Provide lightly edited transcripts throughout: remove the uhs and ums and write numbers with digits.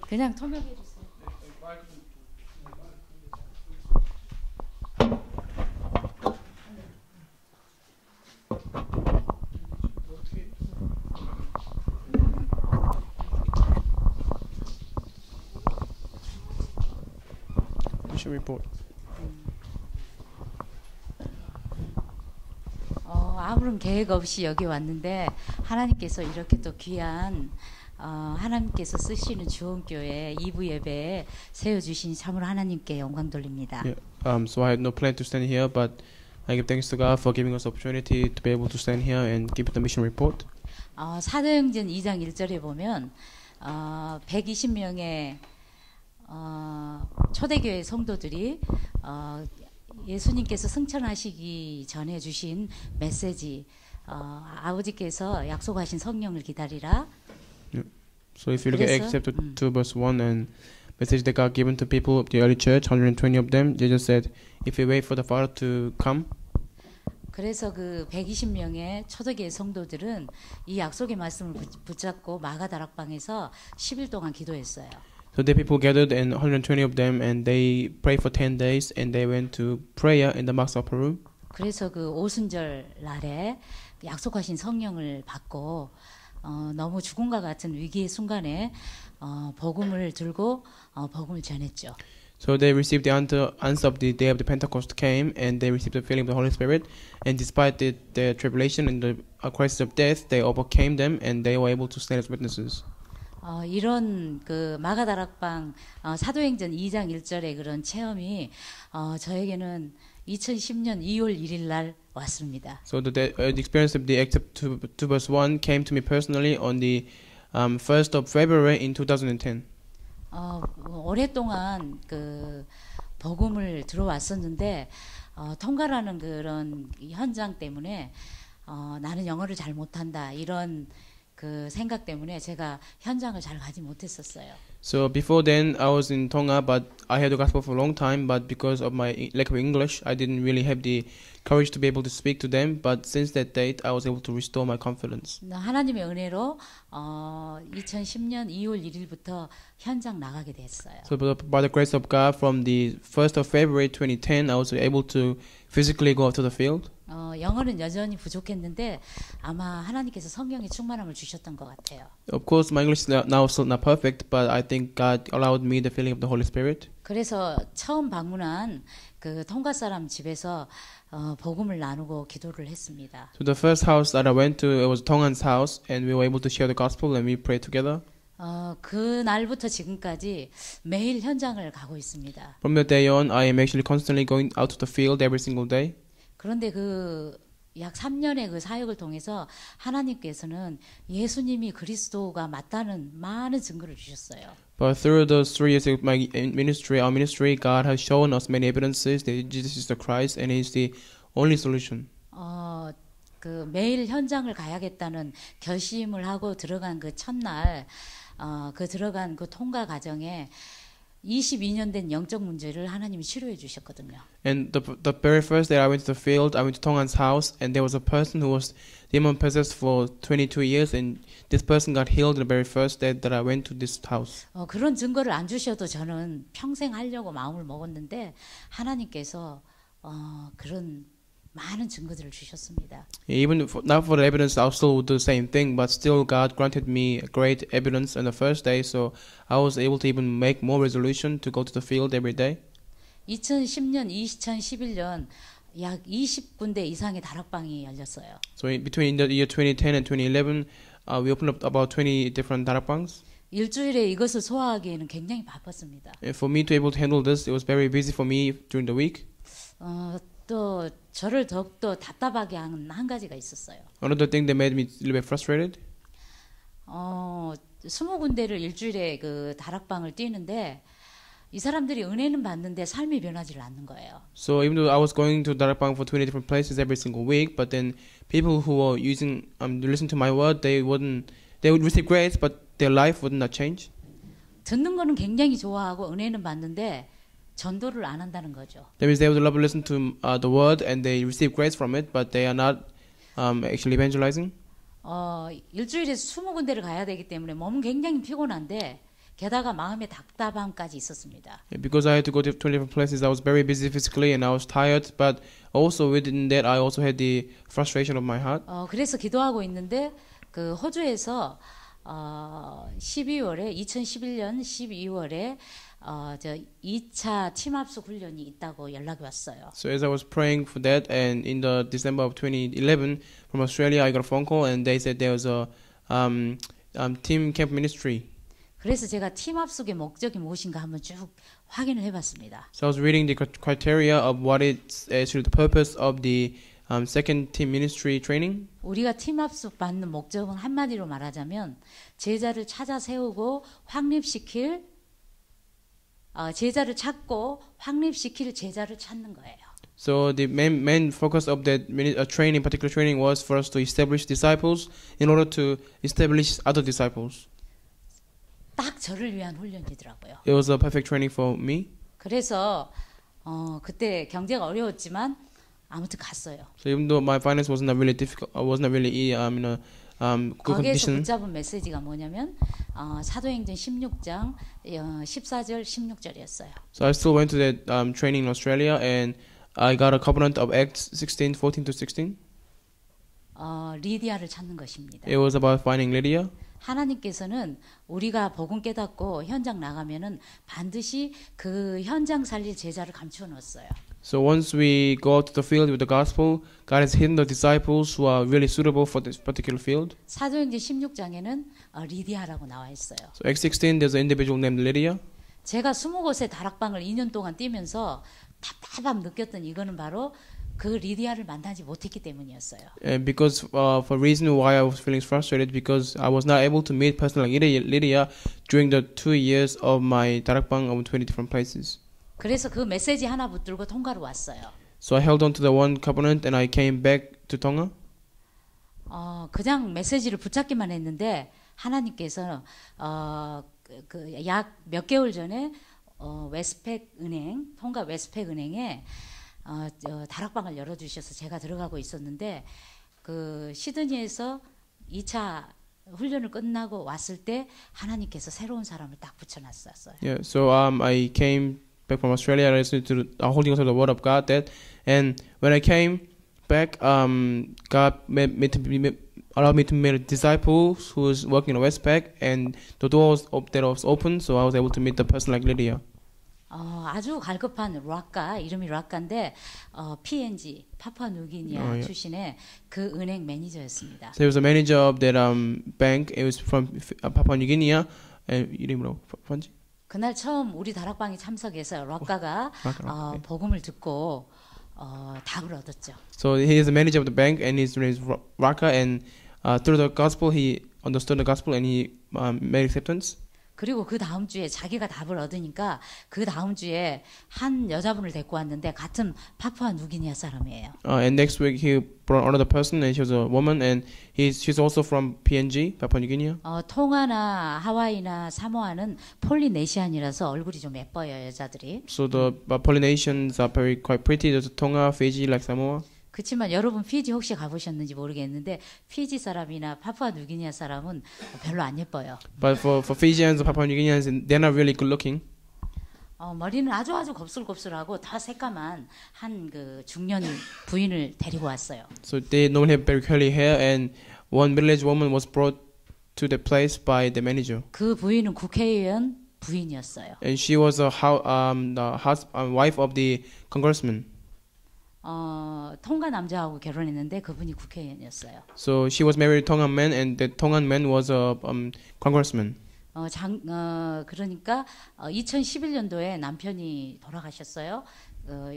그냥 통역해 주세요. Mission report. 아무런 계획 없이 여기 왔는데 하나님께서 이렇게 또 귀한 하나님께서 쓰시는 주원교회 2부 예배에 세워주신 참으로 하나님께 영광 돌립니다. Yeah. So I had no plan to stand here, but I give thanks to God for giving us opportunity to be able to stand here and give the mission report. 사도행전 2장 1절에 보면 120명의 초대교회 성도들이 예수님께서 승천하시기 전에 주신 메시지, 아버지께서 약속하신 성령을 기다리라. Yeah. So if you look at Acts chapter 2 verse 1 and message that God given to people of the early church, 120 of them, they just said, if you wait for the Father to come. 그래서 그 120명의 초대교회 성도들은 이 약속의 말씀을 붙잡고 마가다락방에서 10일 동안 기도했어요. So the people gathered, and 120 of them, and they prayed for 10 days, and they went to prayer in the Max upper room. 그래서 그 오순절 날에 약속하신 성령을 받고 너무 죽음과 같은 위기의 순간에 복음을 들고 복음을 전했죠. So they received the answer of the day of the Pentecost came, and they received the filling of the Holy Spirit. And despite the tribulation and the crisis of death, they overcame them, and they were able to stand as witnesses. 이런 그 마가다락방 사도행전 2장 1절의 그런 체험이 저에게는 2010년 2월 1일 날 왔습니다. So the experience of the Acts 2 verse 1 came to me personally on the 1st of February in 2010. 오랫동안 그 복음을 들어왔었는데 통과라는 그런 현장 때문에 나는 영어를 잘 못한다 이런 그 생각 때문에 제가 현장을 잘 가지 못했었어요. So before then I was in Tonga, but I had the gospel for a long time, but because of my lack of English, I didn't really have the courage to be able to speak to them. But since that date, I was able to restore my confidence. 하나님의 은혜로 2010년 2월 1일부터 현장 나가게 됐어요. So by the grace of God, from the 1st of February 2010, I was able to physically go out to the field. 영어는 여전히 부족했는데 아마 하나님께서 성령의 충만함을 주셨던 것 같아요. Of course, my English is now still not perfect, but I think God allowed me the feeling of the Holy Spirit. 그래서 처음 방문한 그 통가 사람 집에서 복음을 나누고 기도를 했습니다. So the first house that I went to, it was Tongan's house, and we were able to share the gospel and we prayed together. 그 날부터 지금까지 매일 현장을 가고 있습니다. From that day on, I am actually constantly going out to the field every single day. 그런데 그 약 3년의 그 사역을 통해서 하나님께서는 예수님이 그리스도가 맞다는 많은 증거를 주셨어요. But through those 3 years of my ministry, our ministry, God has shown us many evidences that Jesus is the Christ and He is the only solution. 그 매일 현장을 가야겠다는 결심을 하고 들어간 그 첫날, 그 들어간 그 통과 과정에 22년 된 영적 문제를 하나님이 치료해 주셨거든요. And the very first day I went to the field, I went to Tongan's house, and there was a person who was demon possessed for 22 years, and this person got healed the very first day that I went to this house. 그런 증거를 안 주셔도 저는 평생 하려고 마음을 먹었는데 하나님께서 그런 많은 증거들을 주셨습니다. Even not for the evidence, I still would do the same thing, but still God granted me great evidence on the first day, so I was able to even make more resolution to go to the field every day. 2010년, 2011년 약 20군데 이상의 다락방이 열렸어요. So between the year 2010 and 2011, we opened up about 20 different darakbangs. 일주일에 이것을 소화하기에는 굉장히 바빴습니다. And for me to be able to handle this, it was very busy for me during the week. 또 저를 더욱더 답답하게 한 가지가 있었어요. Another thing that made me a little bit frustrated. 20군데를 일주일에 그 다락방을 뛰는데 이 사람들이 은혜는 받는데 삶이 변하지를 않는 거예요. So even though I was going to darakbang for 20 different places every single week, but then people who were using listen to my word, they would receive grace, but their life would not change. 듣는 거는 굉장히 좋아하고 은혜는 받는데 전도를 안 한다는 거죠. That means they would love to listen to the word and they receive grace from it, but they are not actually evangelizing. 일주일에 20군데를 가야 되기 때문에 몸은 굉장히 피곤한데 게다가 마음의 답답함까지 있었습니다. Because I had to go to 20 different places, I was very busy physically and I was tired. But also within that, I also had the frustration of my heart. 그래서 기도하고 있는데 그 호주에서 2011년 12월에 저 2차 팀합숙 훈련이 있다고 연락이 왔어요. So as I was praying for that, and in the December of 2011 from Australia, I got a phone call and they said there was a team camp ministry. 그래서 제가 팀합숙의 목적이 무엇인가 한번 쭉 확인을 해봤습니다. So I was reading the criteria of what is actually the purpose of the second team ministry training. 우리가 팀합숙 받는 목적은 한마디로 말하자면 제자를 찾아 세우고 확립시킬 제자를 찾고 확립시킬 제자를 찾는 거예요. So the main focus of that training, particular training, was for us to establish disciples in order to establish other disciples. 딱 저를 위한 훈련이더라고요. It was a perfect training for me. 그래서 그때 경제가 어려웠지만 아무튼 갔어요. So even though my finance was not really difficult, I was not really in a good 거기에서 condition. 붙잡은 메시지가 뭐냐면 사도행전 16장 14절 16절이었어요. So I still went to that training in Australia, and I got a covenant of Acts 16:14 to 16. 리디아를 찾는 것입니다. It was about finding Lydia. 하나님께서는 우리가 복음 깨닫고 현장 나가면은 반드시 그 현장 살릴 제자를 감추어 놓았어요. So once we go out to the field with the gospel, God has hidden the disciples who are really suitable for this particular field. 사도행전 16장에는 리디아라고 나와 있어요. So Acts 16, there's an individual named Lydia. 제가 20곳의 다락방을 2년 동안 뛰면서 답답함 느꼈던 이거는 바로 그 리디아를 만나지 못했기 때문이었어요. And because for reason why I was feeling frustrated, because I was not able to meet person like Lydia during the 2 years of my darakbang of 20 different places. 그래서 그 메시지 하나 붙들고 통가로 왔어요. So I held on to the one covenant and I came back to Tonga. 그냥 메시지를 붙잡기만 했는데 하나님께서 그 약 몇 개월 전에 웨스팩 은행 통가 웨스팩 은행에 다락방을 열어주셔서 제가 들어가고 있었는데 그 시드니에서 2차 훈련을 끝나고 왔을 때 하나님께서 새로운 사람을 딱 붙여놨었어요. Yeah, so I came back from Australia. I listened to holding on to the word of God that, and when I came back, God allowed me to meet disciples who was working in Westpac, and the door was open, so I was able to meet the person like Lydia. 아주 갈급한 락가 이름이 락가인데 PNG 파푸아뉴기니아 출신의 그 은행 매니저였습니다. So he was a manager of that bank. It was from Papua New Guinea. 이름으로 뭔지? 그날 처음 우리 다락방에 참석해서 락가가 복음을 듣고 답을 얻었죠. So he is the manager of the bank, and his name is Raka, and through the gospel he understood the gospel and he made acceptance. 그리고 그 다음 주에 자기가 답을 얻으니까 그 다음 주에 한 여자분을 데리고 왔는데 같은 파푸아 누기니아 사람이에요. And next week he brought another person, and she was a woman, and she's also from PNG, Papua New Guinea. 통화나 하와이나 사모아는 폴리네시안이라서 얼굴이 좀 예뻐요 여자들이. So the Polynesians are quite pretty. There's Tonga, Fiji, like Samoa. 그렇지만 여러분 피지 혹시 가보셨는지 모르겠는데 피지 사람이나 파푸아 누기니아 사람은 별로 안 예뻐요. But for Fijians and Papua New Guineans, they're not really good looking. 머리는 아주 곱슬곱슬하고 다 새까만 한 그 중년 부인을 데리고 왔어요. So they normally have very curly hair, and one middle-aged woman was brought to the place by the manager. 그 부인은 국회의원 부인이었어요. And she was the wife of the congressman. 통가 남자하고 결혼했는데 그분이 국회의원이었어요. So she was married to a Tongan man, and the Tongan man was a congressman. 그러니까 2011년도에 남편이 돌아가셨어요.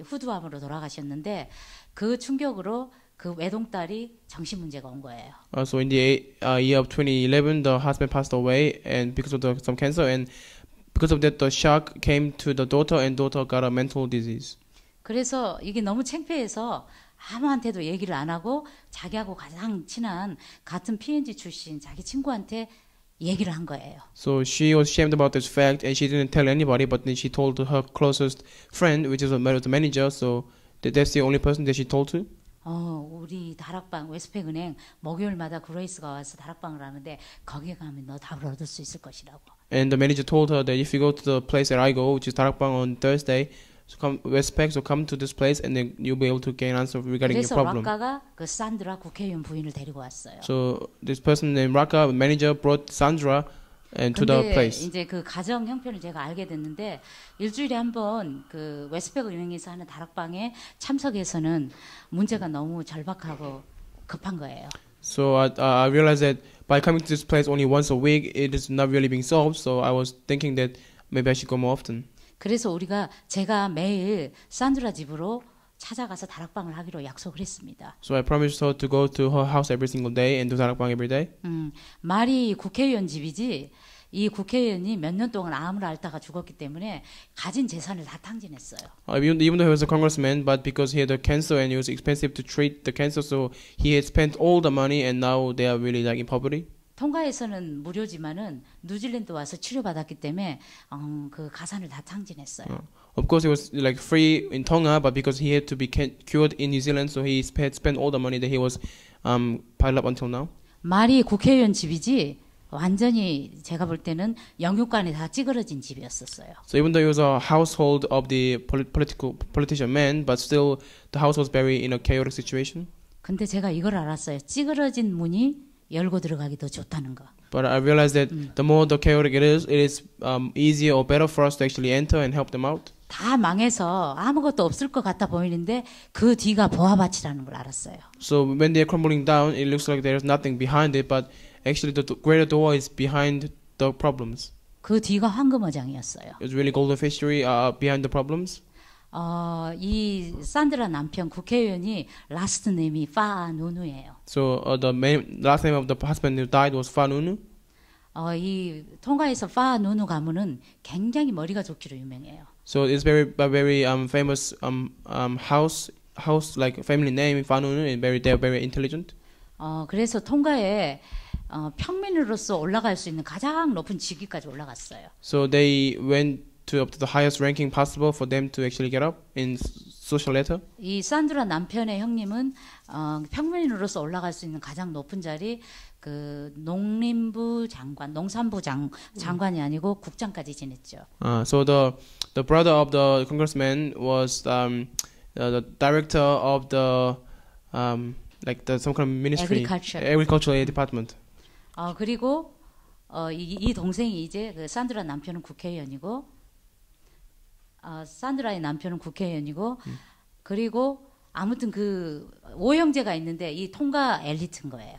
후두암으로 돌아가셨는데 그 충격으로 그 외동딸이 정신 문제가 온 거예요. So in the year of 2011, the husband passed away, and because of some cancer, and because of that, the shock came to the daughter, and daughter got a mental disease. 그래서 이게 너무 창피해서 아무한테도 얘기를 안 하고 자기하고 가장 친한 같은 PNG 출신 자기 친구한테 얘기를 한 거예요. So she was ashamed about this fact, and she didn't tell anybody. But then she told her closest friend, which is the manager. So that's the only person that she told to. 우리 다락방 웨스팩 은행 목요일마다 그레이스가 와서 다락방을 하는데 거기에 가면 너 답을 얻을 수 있을 것이라고. And the manager told her that if you go to the place that I go, which is Darakbang on Thursday, so come Westpac, so come to this place, and then you'll be able to gain answer regarding your 그래서 problem. 락가가 그 산드라 국회의원 부인을 데리고 왔어요. So this person named Raka, manager, brought Sandra and to the 근데 place. 이제 그 가정 형편을 제가 알게 됐는데 일주일에 한 번 그 웨스트팩 은행에서 하는 다락방에 참석해서는 문제가 너무 절박하고 급한 거예요. So I realized that by coming to this place only once a week, it is not really being solved. So I was thinking that maybe I should go more often. 그래서 제가 매일 산드라 집으로 찾아가서 다락방을 하기로 약속을 했습니다. So I promised her to go to her house every single day and do darakbang every day. 말이 국회의원 집이지 이 국회의원이 몇 년 동안 암을 앓다가 죽었기 때문에 가진 재산을 다 탕진했어요. Even though he was a congressman, but because he had a cancer and it was expensive to treat the cancer, so he had spent all the money and now they are really like in poverty. 통가에서는 무료지만은 뉴질랜드 와서 치료받았기 때문에 그 가산을 다 탕진했어요. Of course, it was like free in Tonga, but because he had to be cured in New Zealand, so he spent all the money that he was piled up until now. 말이 국회의원 집이지 완전히 제가 볼 때는 영육간에 다 찌그러진 집이었었어요. So even though he was a household of the politician man, but still the house was very in a chaotic situation. 근데 제가 이걸 알았어요. 찌그러진 문이 열고 들어가기 더 좋다는 거. But I realized that the more the chaotic it is easier or better for us to actually enter and help them out. 다 망해서 아무것도 없을 것 같아 보이는데 그 뒤가 보화밭이라는 걸 알았어요. So when they're crumbling down, it looks like there's nothing behind it, but actually the greater door is behind the problems. 그 뒤가 황금어장이었어요. It's really golden fishery behind the problems. 이 산드라 남편 국회의원이 라스트 네임이 파누누예요. So the last name of the husband who died was Fanunu. 이 통가에서 파누누 가문은 굉장히 머리가 좋기로 유명해요. So it's very famous house like family name Fanunu, and they're very intelligent. 그래서 통가에 평민으로서 올라갈 수 있는 가장 높은 직위까지 올라갔어요. So they went up to the highest ranking possible for them to actually get up in social ladder. 이 산드라 남편의 형님은 평민으로서 올라갈 수 있는 가장 높은 자리 그 농림부 장관, 농산부 장관이 아니고 국장까지 지냈죠. So the brother of the congressman was the director of the like the some kind of ministry, agricultural department. 그리고 이 동생이 이제 그 산드라 남편은 국회의원이고 산드라의 남편은 국회의원이고 그리고 아무튼 그 오형제가 있는데 이 통가 엘리트인 거예요.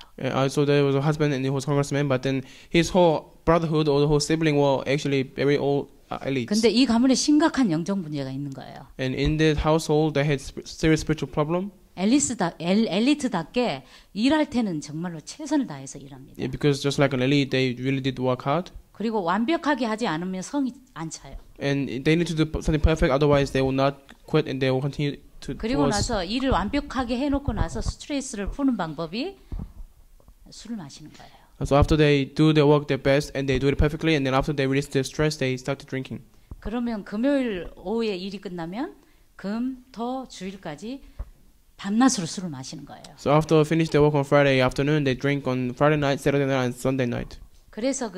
So there was a husband and he was congressman, but then his whole brotherhood or the whole sibling were actually very old elites. 근데 이 가문에 심각한 영적 문제가 있는 거예요. And in that household, they had serious spiritual problem. 엘리트답게 일할 때는 정말로 최선을 다해서 일합니다. Yeah, because just like an elite, they really did work hard. 그리고 완벽하게 하지 않으면 성이 안 차요. And they need to do something perfect, otherwise they will not quit and they will continue to. 그리고 나서 일을 완벽하게 해놓고 나서 스트레스를 푸는 방법이 술을 마시는 거예요. So after they do their work their best and they do it perfectly, and then after they release their stress, they start drinking. 그러면 금요일 오후에 일이 끝나면 금, 토, 주일까지 밤낮으로 술을 마시는 거예요. So after finish their work on Friday afternoon, they drink on Friday night, Saturday night, and Sunday night. 그래서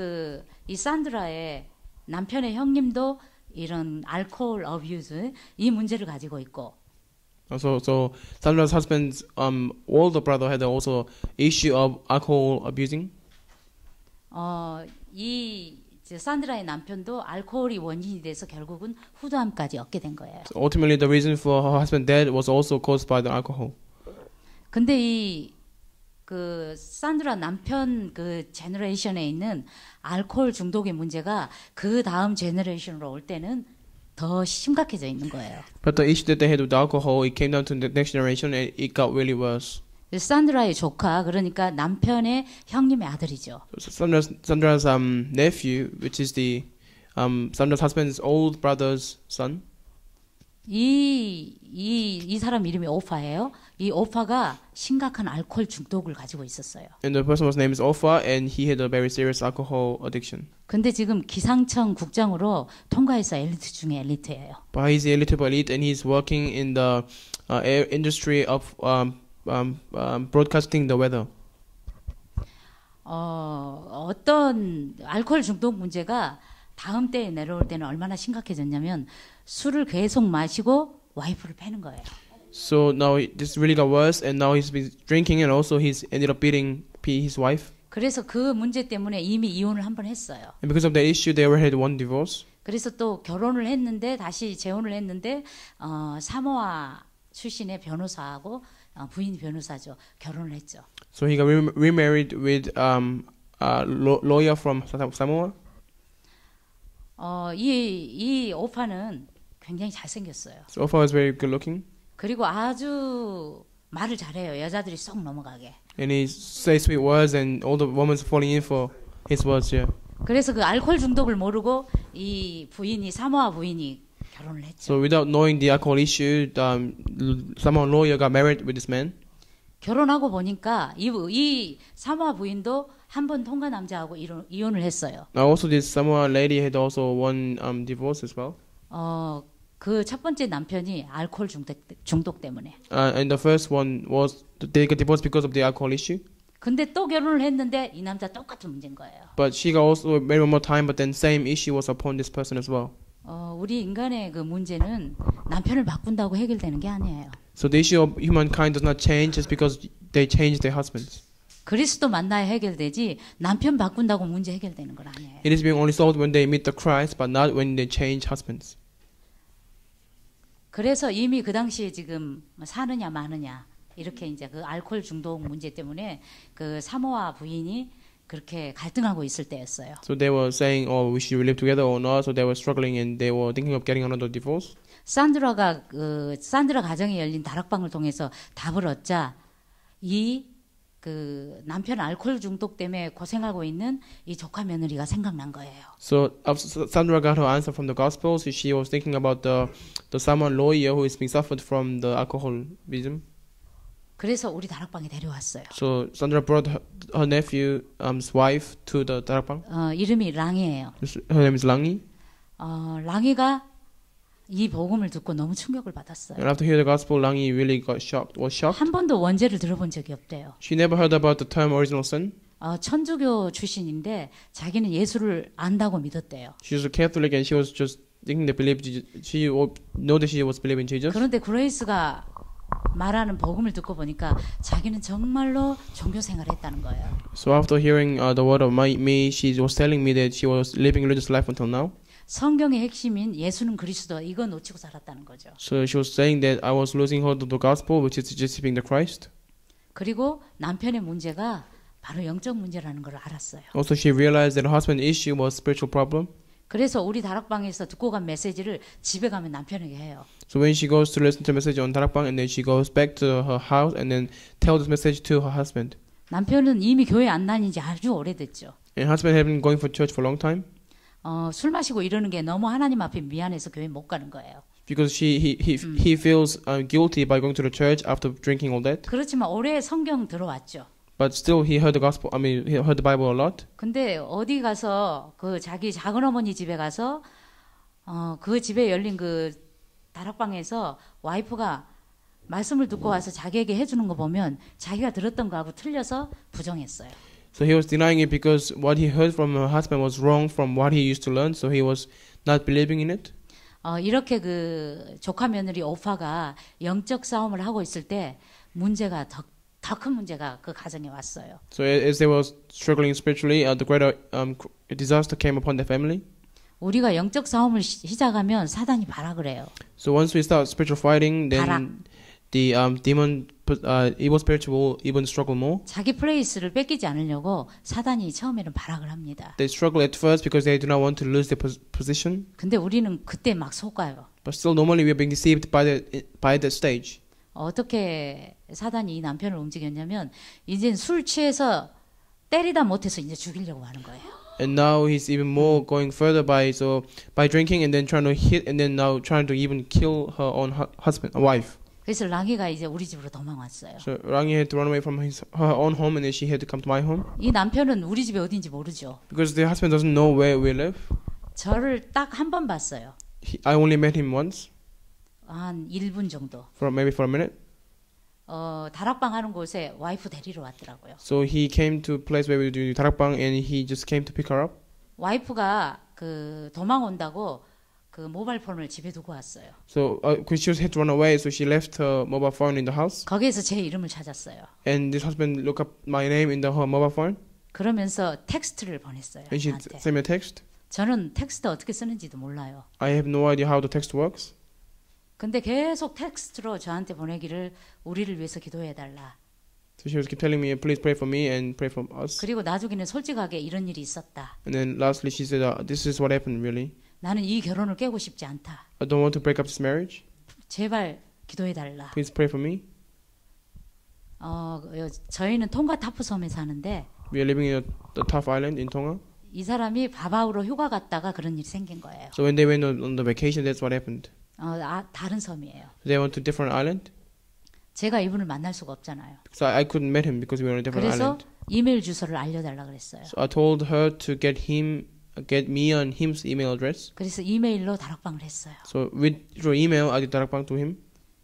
이 산드라의 남편의 형님도 이런 알코올 어뷰즈 이 문제를 가지고 있고. So Sandra's husband's older brother had also issue of alcohol abusing. 이 산드라의 남편도 알코올이 원인이 돼서 결국은 후두암까지 얻게 된 거예요. So ultimately, the reason for her husband's death was also caused by the alcohol. 근데 그 산드라 남편 그 제너레이션에 있는 알코올 중독의 문제가 그 다음 제너레이션으로 올 때는 더 심각해져 있는 거예요. But the issue that they had with alcohol, it came down to the next generation, and it got really worse. 산드라의 조카, 그러니까 남편의 형님의 아들이죠. So Sandra's nephew, which is the Sandra's husband's old brother's son. 이 사람 이름이 오파예요. 이 오파가 심각한 알코올 중독을 가지고 있었어요. And the person's name is Ofa, and he had a very serious alcohol addiction. 근데 지금 기상청 국장으로 통과해서 엘리트 중에 엘리트예요. But he's the elite, and he's working in the industry of broadcasting the weather. 어떤 알코올 중독 문제가 다음 때에 내려올 때는 얼마나 심각해졌냐면 술을 계속 마시고 와이프를 패는 거예요. So now this really got worse, and now he's been drinking, and also he's ended up beating his wife. 그래서 그 문제 때문에 이미 이혼을 한 번 했어요. And because of that issue, they already had one divorce. 그래서 또 결혼을 했는데 다시 재혼을 했는데 사모아 출신의 변호사하고 부인이 변호사죠. 결혼을 했죠. So he got remarried with a lawyer from Samoa. 이 오파는 굉장히 잘생겼어요. So Ofa was very good looking, 그리고 아주 말을 잘해요. 여자들이 쏙 넘어가게. and he says sweet words, and all the women falling in for his words. Yeah. 그래서 그 알코올 중독을 모르고 이 부인이 사모아 부인이 결혼을 했죠. So without knowing the alcohol issue, Samoan lawyer got married with this man. 결혼하고 보니까 이 사모아 부인도 한 번 통과 남자하고 이혼을 했어요. Now also this Samoan lady had also one divorce as well. 그 첫 번째 남편이 알코올 중독 때문에. And the first one was they got divorced because of the alcohol issue. 근데 또 결혼을 했는데 이 남자 똑같은 문제인 거예요. But she got also married one more time, but then same issue was upon this person as well. 우리 인간의 그 문제는 남편을 바꾼다고 해결되는 게 아니에요. So the issue of humankind does not change just because they change their husbands. 그리스도 만나야 해결되지 남편 바꾼다고 문제 해결되는 건 아니에요. It is being only solved when they meet the Christ, but not when they change husbands. 그래서 이미 그 당시에 지금 사느냐 마느냐 이렇게 이제 그 알코올 중독 문제 때문에 그 사모아 부인이 그렇게 갈등하고 있을 때였어요. So they were saying, "Oh, we should live together or not?" So they were struggling, and they were thinking of getting another divorce. 산드라 가정에 열린 다락방을 통해서 답을 얻자 그 남편 알코올 중독 때문에 고생하고 있는 이 조카 며느리가 생각난 거예요. So Sandra got her answer from the gospel. So she was thinking about the Samoan lawyer who is being suffered from the alcoholism. 그래서 우리 다락방에 데려왔어요. So Sandra brought her nephew's wife to the darakbang. 이름이 랑이에요. Her name is Langi. 랑이가 이 복음을 듣고 너무 충격을 받았어요. And after hearing the gospel, Langi really was shocked. 한 번도 원죄를 들어본 적이 없대요. She never heard about the term original sin. 천주교 출신인데 자기는 예수를 안다고 믿었대요. She was a Catholic, and she was just thinking that she know that she was believing in Jesus. 그런데 그레이스가 말하는 복음을 듣고 보니까 자기는 정말로 종교 생활을 했다는 거예요. So after hearing the word of me, she was telling me that she was living religious life until now. 성경의 핵심인 예수는 그리스도 이거 놓치고 살았다는 거죠. So she was saying that I was losing hold of the gospel, which is just being the Christ. 그리고 남편의 문제가 바로 영적 문제라는 걸 알았어요. Also, she realized that her husband's issue was spiritual problem. 그래서 우리 다락방에서 듣고 간 메시지를 집에 가면 남편에게 해요. So when she goes to listen to a message on darakbang, and then she goes back to her house and then tell this message to her husband. 남편은 이미 교회 안 다닌 지 아주 오래됐죠. And husband had been going for church for a long time. 술 마시고 이러는 게 너무 하나님 앞에 미안해서 교회 못 가는 거예요. Because he feels guilty by going to the church after drinking all that. 그렇지만 올해 성경 들어왔죠. But still, he heard the gospel. I mean, he heard the Bible a lot. 근데 어디 가서 그 자기 작은 어머니 집에 가서 그 집에 열린 그 다락방에서 와이프가 말씀을 듣고 와서 자기에게 해주는 거 보면 자기가 들었던 거하고 틀려서 부정했어요. So he was denying it because what he heard from her husband was wrong from what he used to learn. So he was not believing in it. 이렇게 그 조카 며느리 오파가 영적 싸움을 하고 있을 때 문제가 더 큰 문제가 그 가정에 왔어요. So as they were struggling spiritually, the greater disaster came upon their family. 우리가 영적 싸움을 시작하면 사단이 발악을 해요. So once we start spiritual fighting, then the demon, evil spirit will even struggle more. 자기 플레이스를 뺏기지 않으려고 사단이 처음에는 발악을 합니다. They struggle at first because they do not want to lose their position. 근데 우리는 그때 막 속아요. But still, normally we are being deceived by that stage. 어떻게 사단이 이 남편을 움직였냐면 이제 술 취해서 때리다 못해서 이제 죽이려고 하는 거예요. And now he's even more going further by drinking and then trying to hit and then now trying to even kill her own wife. 그래서 랑이가 이제 우리 집으로 도망왔어요. So Rangi had to run away from her own home and then she had to come to my home. 이 남편은 우리 집이 어딘지 모르죠. Because the husband doesn't know where we live. 저를 딱 한 번 봤어요. I only met him once. 한 1분 정도. Maybe for a minute. 다락방 하는 곳에 와이프 데리러 왔더라고요. So he came to a place where we do darakbang, and he just came to pick her up. 와이프가 그 도망 온다고 그 모바일 폰을 집에 두고 왔어요. So because she had to run away, so she left her mobile phone in the house. 거기에서 제 이름을 찾았어요. And this husband looked up my name in her mobile phone, 그러면서 텍스트를 보냈어요. and she 저한테. sent me a text. 저는 텍스트 어떻게 쓰는지도 몰라요. I have no idea how the text works. 근데 계속 텍스트로 저한테 보내기를 우리를 위해서 기도해 달라. So she was keep telling me, please pray for me and pray for us. 그리고 나중에는 솔직하게 이런 일이 있었다. And then lastly, she said, this is what happened really. 나는 이 결혼을 깨고 싶지 않다. I don't want to break up this marriage. 제발 기도해 달라. Please pray for me. 저희는 통가 타프 섬에 사는데 We are living in the tough island in Tonga. 이 사람이 바바우로 휴가 갔다가 그런 일이 생긴 거예요. So when they went on the vacation, that's what happened. 다른 섬이에요. They went to a different island. 제가 이분을 만날 수가 없잖아요. So I couldn't meet him because we were on a different 그래서 island. 이메일 주소를 알려달라 그랬어요. So I told her to get me on his email address. 그래서 이메일로 다락방을 했어요. So through email, I did darakbang to him.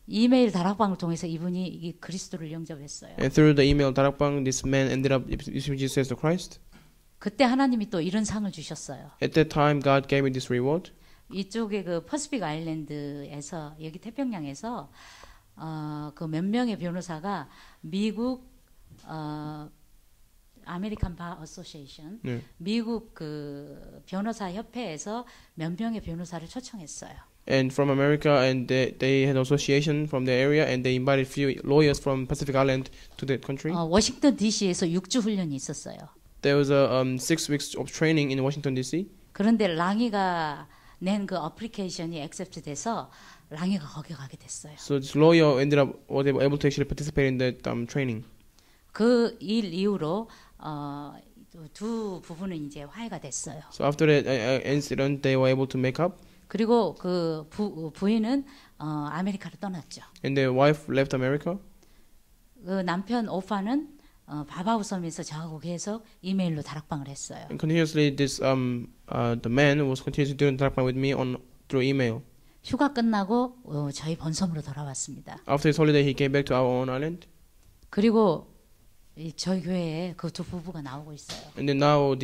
이메일 다락방을 통해서 이분이 이 그리스도를 영접했어요. And through the email darakbang, this man ended up receiving Jesus to Christ. 그때 하나님이 또 이런 상을 주셨어요. At that time, God gave me this reward. 이쪽에 그 퍼시픽 아일랜드에서 여기 태평양에서 그 몇 명의 변호사가 미국 아메리칸 바 어소시에이션 미국 그 변호사 협회에서 몇 명의 변호사를 초청했어요. And from America, and they had an association from the area, and they invited few lawyers from Pacific Island to that country. 워싱턴 DC에서 6주 훈련이 있었어요. There was a 6 weeks of training in Washington D.C. 그런데 랑이가 낸 그 어플리케이션이 액셉트 돼서 랑이가 거기 가게 됐어요. So this lawyer was able to actually participate in that training. 그 일 이후로 두 부부는 이제 화해가 됐어요. So after that incident, they were able to make up. 그리고 그 부인은 아메리카를 떠났죠. And the wife left America. 그 남편 오파는 바바우 섬에서 저하고 계속 이메일로 다락방을 했어요. And continuously, the man was continuously doing darakbang with me through email. 휴가 끝나고 저희 본섬으로 돌아왔습니다. After his holiday, he came back to our own island. 그리고 저희 교회에 그 두 부부가 나오고 있어요. And then now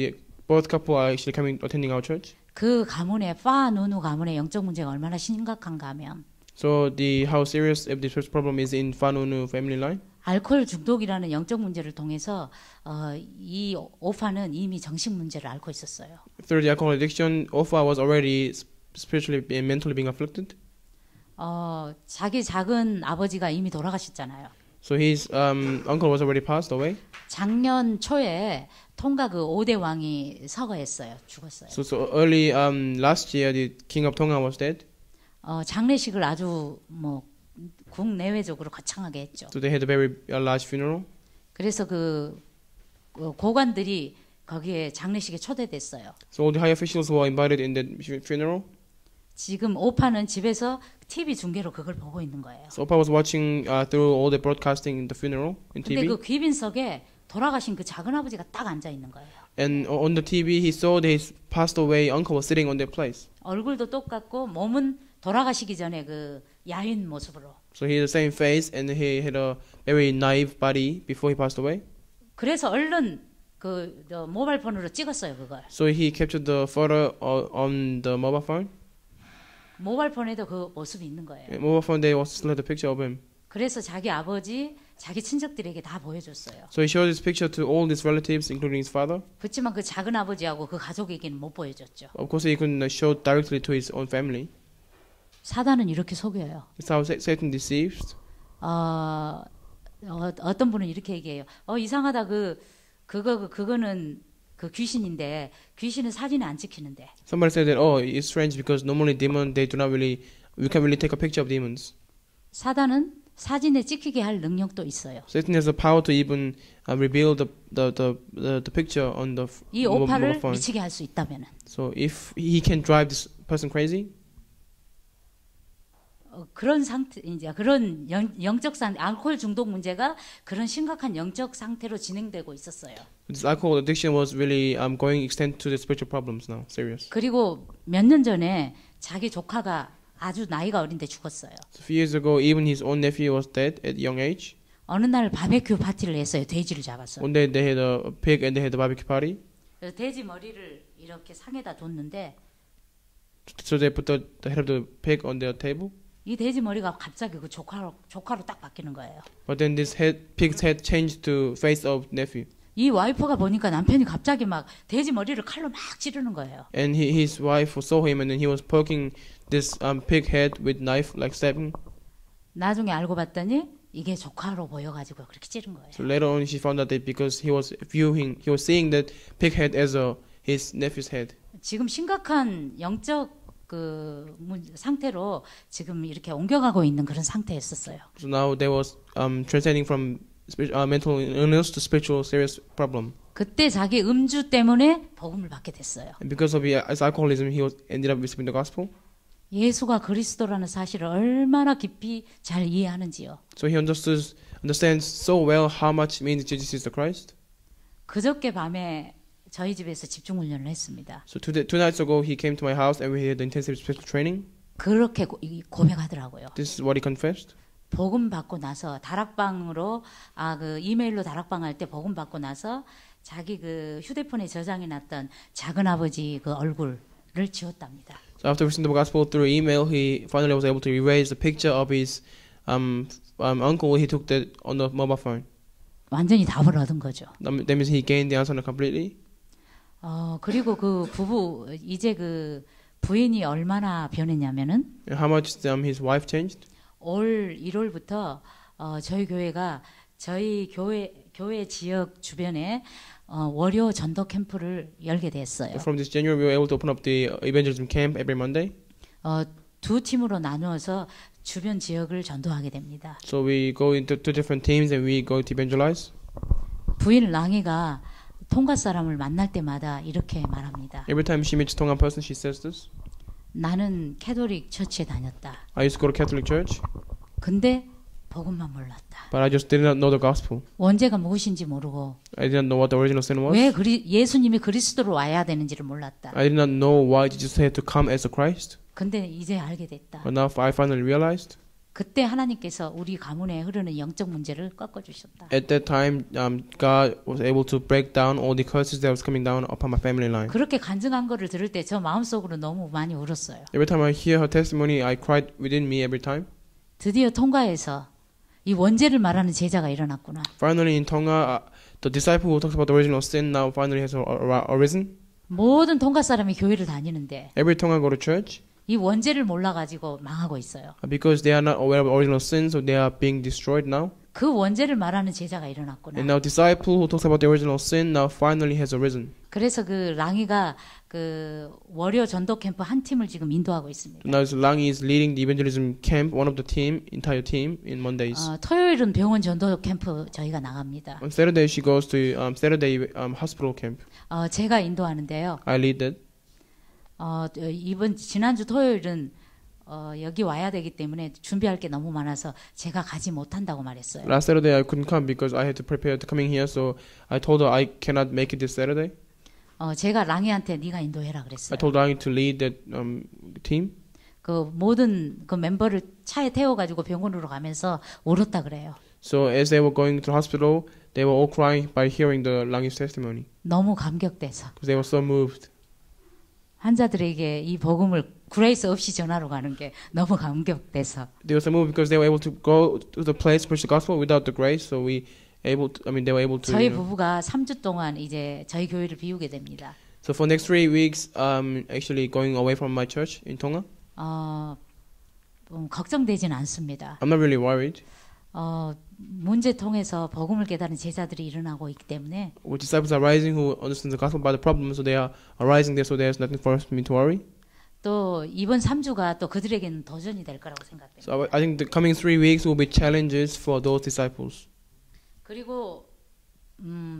both couple are actually attending our church. 그 가문의 파누누 가문의 영적 문제가 얼마나 심각한가 하면 So how serious this problem is in Fanunu family line? 알코올 중독이라는 영적 문제를 통해서 이 오파는 이미 정신 문제를 앓고 있었어요. Through the alcohol addiction, Ofa was already spiritually and mentally being afflicted. 자기 작은 아버지가 이미 돌아가셨잖아요. So his uncle was already passed away. 작년 초에 통가 그 5대 왕이 서거했어요. 죽었어요. So early last year, the king of Tonga was dead. 장례식을 아주 국내외적으로 거창하게 했죠. So they had a very large funeral. 그래서 그 고관들이 거기에 장례식에 초대됐어요. So all the high officials were invited in that funeral. 지금 오파는 집에서 TV 중계로 그걸 보고 있는 거예요. So Opa was watching through all the broadcasting in the funeral in 근데 TV. 그 귀빈석에 돌아가신 그 작은 아버지가 딱 앉아 있는 거예요. And on the TV, he saw that his passed away uncle was sitting on that place. 얼굴도 똑같고 몸은 돌아가시기 전에 그 야윈 모습으로. So he had the same face, and he had a very naive body before he passed away. 그래서 얼른 그 모바일 폰으로 찍었어요 그걸. So he captured the photo on the mobile phone. 모바일 폰에도 그 모습이 있는 거예요. Mobile phone, they also still had a picture of him. 그래서 자기 아버지, 자기 친척들에게 다 보여줬어요. So he showed this picture to all his relatives, including his father. 그렇지만 그 작은 아버지하고 그 가족에게는 못 보여줬죠. Of course, he couldn't show directly to his own family. 사단은 이렇게 속여요. That's how Satan deceives. 어떤 분은 이렇게 얘기해요. 이상하다 그거는 그 귀신인데 귀신은 사진을 안 찍히는데. Somebody said that it's strange because normally demon we can't really take a picture of demons. 사단은 사진에 찍히게 할 능력도 있어요. Satan has the power to even reveal the picture on the 이 mobile 오파를 phone. 미치게 할 수 있다면은. So if he can drive this person crazy. 그런 상태 이제 그런 영적 상태 알코올 중독 문제가 그런 심각한 영적 상태로 진행되고 있었어요. This alcohol addiction was really going extend to the spiritual problems now, serious. 그리고 몇 년 전에 자기 조카가 아주 나이가 어린데 죽었어요. So a few years ago, even his own nephew was dead at a young age. 어느 날 바베큐 파티를 했어요. 돼지를 잡았어요. One day they had a pig and they had a barbecue party. 그래서 돼지 머리를 이렇게 상에다 뒀는데 So they put the head of the pig on their table. 이 돼지 머리가 갑자기 그 조카로 딱 바뀌는 거예요. But then this pig's head changed to face of nephew. 이 와이프가 보니까 남편이 갑자기 막 돼지 머리를 칼로 막 찌르는 거예요. And his wife saw him, and then he was poking this pig head with knife, like stabbing. 나중에 알고 봤더니 이게 조카로 보여가지고 그렇게 찌른 거예요. So later on, she found out that because he was seeing that pig head as his nephew's head. 지금 심각한 영적 상태로 지금 이렇게 옮겨가고 있는 그런 상태였었어요. So now they was transcending from mental illness to spiritual serious problem. 그때 자기 음주 때문에 복음을 받게 됐어요. And because of his alcoholism, he ended up receiving the gospel. 예수가 그리스도라는 사실을 얼마나 깊이 잘 이해하는지요. So he understands so well how much it means Jesus is the Christ. 그저께 밤에 저희 집에서 집중 훈련을 했습니다. So two nights ago, he came to my house and we had the intensive spiritual training. 그렇게 고백하더라고요. This is what he confessed. 복음 받고 나서 다락방으로 그 이메일로 다락방 할 때 복음 받고 나서 자기 그 휴대폰에 저장해 놨던 작은 아버지 그 얼굴을 지웠답니다. So after receiving the gospel through email, he finally was able to erase the picture of his uncle. He took that on the mobile phone. 완전히 답을 얻은 거죠. That means he gained the answer completely. 그리고 그 부부 이제 그 부인이 얼마나 변했냐면은 And how much his wife changed? 올 1월부터 저희 교회가 저희 교회 지역 주변에 월요 전도 캠프를 열게 됐어요. From this January, we were able to open up the evangelism camp every Monday. 두 팀으로 나누어서 주변 지역을 전도하게 됩니다. So we go into two different teams and we go to evangelize. 부인 랑이가 통가 사람을 만날 때마다 이렇게 말합니다. Every time she meets a Tongan person, she says this. 나는 캐톨릭 처치에 다녔다. I used to go to Catholic church, 근데 복음만 몰랐다. but I just did not know the gospel. 원죄가 무엇인지 모르고 I didn't know what the original sin was. 왜 예수님이 그리스도로 와야 되는지를 몰랐다. I did not know why Jesus had to come as a Christ. 근데 이제 알게 됐다. But now I finally realized. 그때 하나님께서 우리 가문에 흐르는 영적 문제를 꺾어주셨다. At that time, God was able to break down all the curses that was coming down upon my family line. 그렇게 간증한 거를 들을 때 저 마음속으로 너무 많이 울었어요. Every time I hear her testimony, I cried within me every time. 드디어 통가에서 이 원죄를 말하는 제자가 일어났구나. Finally, in Tonga, the disciple who talks about the original sin now finally has arisen. 모든 통가 사람이 교회를 다니는데 Every Tonga go to church. 이 원죄를 몰라가지고 망하고 있어요. Because they are not aware of original sin, so they are being destroyed now. 그 원죄를 말하는 제자가 일어났구나. And now disciple who talks about the original sin now finally has arisen. 그래서 그 랑이가 그 월요 전도 캠프 한 팀을 지금 인도하고 있습니다. Now Langi is leading the evangelism camp, one of the entire team in Mondays. 토요일은 병원 전도 캠프 저희가 나갑니다. On Saturday she goes to Saturday hospital camp. 제가 인도하는데요. I lead that. 지난주 토요일은 여기 와야 되기 때문에 준비할 게 너무 많아서 제가 가지 못한다고 말했어요. Last Saturday I couldn't come because I had to prepare to coming here, so I told her I cannot make it this Saturday. 제가 랑이한테 네가 인도해라 I 그랬어요. told Langi to lead that team. 그 모든 그 멤버를 차에 태워가지고 병원으로 가면서 울었다 그래요. So as they were going to the hospital, they were all crying by hearing the Langi's testimony 너무 감격돼서 because they were so moved. 환자들에게 이 복음을 그레이스 없이 전하러 가는 게 너무 감격돼서. They were so moved because they were able to go to the place to preach the gospel without the grace. So they were able to. 저희 부부가 3주 동안 이제 저희 교회를 비우게 됩니다. So for next 3 weeks, actually going away from my church in Tonga. 걱정되지는 않습니다. I'm not really worried. 문제 통해서 복음을 깨달은 제자들이 일어나고 있기 때문에. Well, disciples are rising who understand the gospel by the problem, so they are arising there. So there's nothing for me to worry. 또 이번 3주가 또 그들에게는 도전이 될 거라고 생각됩니다. So I think the coming 3 weeks will be challenges for those disciples. 그리고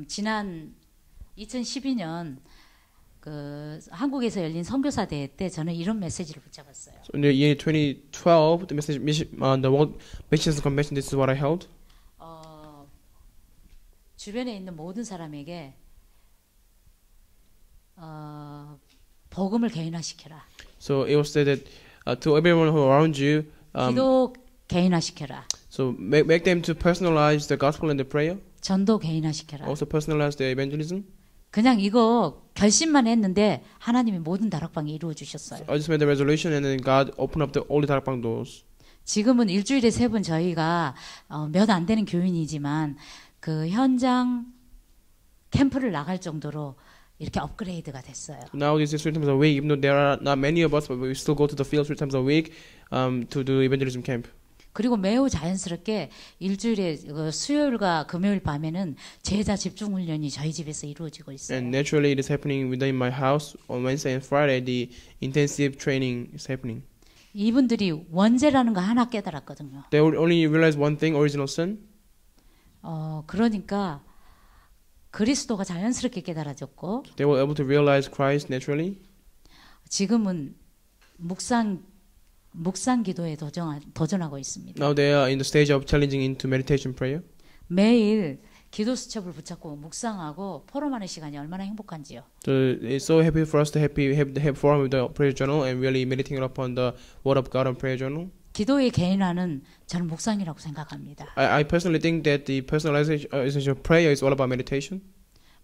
지난 2012년 그 한국에서 열린 선교사 대회 때 저는 이런 메시지를 붙잡았어요. So in the year 2012, the World Missions Convention, this is what I held. 주변에 있는 모든 사람에게 복음을 개인화시켜라. So it was said that to everyone who around you, 기도 개인화시켜라. So make them to personalize the gospel and the prayer. 전도 개인화시켜라. Also personalize the evangelism. 그냥 이거 결심만 했는데 하나님이 모든 다락방이 이루어 주셨어요. I just made the resolution and then God opened up all the 다락방 doors. 지금은 일주일에 3번 저희가 몇 안 되는 교인이지만 그 현장 캠프를 나갈 정도로 이렇게 업그레이드가 됐어요. Now this is 3 times a week, even though there are not many of us, but we still go to the field 3 times a week to do evangelism camp. 그리고 매우 자연스럽게 일주일에 수요일과 금요일 밤에는 제자 집중 훈련이 저희 집에서 이루어지고 있어요. And naturally, it is happening within my house on Wednesday and Friday. The intensive training is happening. 이분들이 원죄라는 거 하나 깨달았거든요. They will only realize one thing: original sin. 그러니까 그리스도가 자연스럽게 깨달아졌고, They were able to realize Christ naturally. 지금은 묵상 기도에 도전하고 있습니다. Now they are in the stage of challenging into meditation prayer. 매일 기도 수첩을 붙잡고 묵상하고 포럼하는 시간이 얼마나 행복한지요. So it's so happy for us to have forum with the prayer journal and really meditating upon the Word of God on prayer journal. 기도의 개인화는 저는 묵상이라고 생각합니다. I personally think that the personalization of prayer is all about meditation.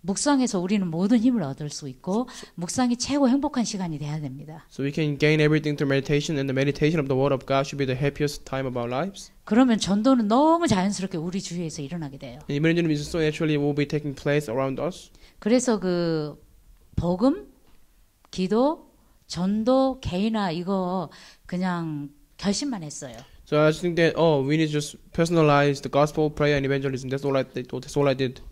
묵상에서 우리는 모든 힘을 얻을 수 있고 묵상이 최고 행복한 시간이 돼야 됩니다. So we can gain everything through meditation, and the meditation of the Word of God should be the happiest time of our lives. 그러면 전도는 너무 자연스럽게 우리 주위에서 일어나게 돼요. And evangelism is so naturally will be taking place around us. 그래서 그 복음, 기도, 전도, 개인화 이거 그냥 결심만 했어요. So I just think that we need to just personalize the gospel, prayer, and evangelism. That's all I did.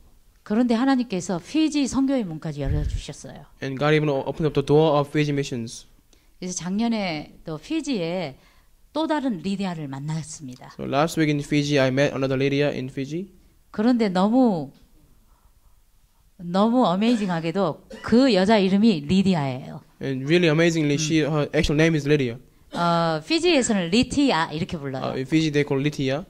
그런데 하나님께서 피지 선교의 문까지 열어주셨어요. And God even opened up the door of Fiji missions. 그래서 작년에 또 피지에 또 다른 리디아를 만났습니다. So last week in Fiji, I met another Lydia in Fiji. 그런데 너무 어메이징하게도 그 여자 이름이 리디아예요. And really amazingly, her actual name is Lydia. 피지에서는 리티아 이렇게 불러요. In Fiji, they call Lydia.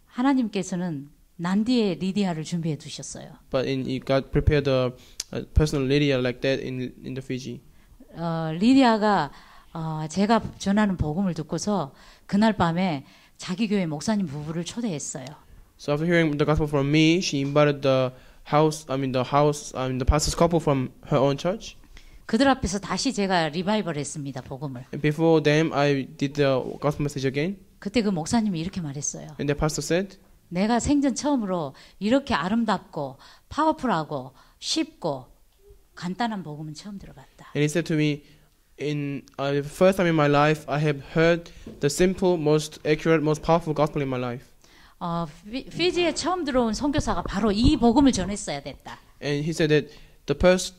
하나님께서는 난디의 리디아를 준비해 두셨어요. But God prepared a personal Lydia like that in the Fiji. 리디아가 제가 전하는 복음을 듣고서 그날 밤에 자기 교회 목사님 부부를 초대했어요. So after hearing the gospel from me, she invited the pastor's couple from her own church. 그들 앞에서 다시 제가 리바이벌 했습니다. 복음을. And before them, I did the gospel message again. 그때 그 목사님이 이렇게 말했어요. And the pastor said, 내가 생전 처음으로 이렇게 아름답고 파워풀하고 쉽고 간단한 복음은 처음 들어봤다. And he said to me, in the first time in my life, I have heard the simple, most accurate, most powerful gospel in my life. 피지에 처음 들어온 선교사가 바로 이 복음을 전했어야 됐다. And he said that the first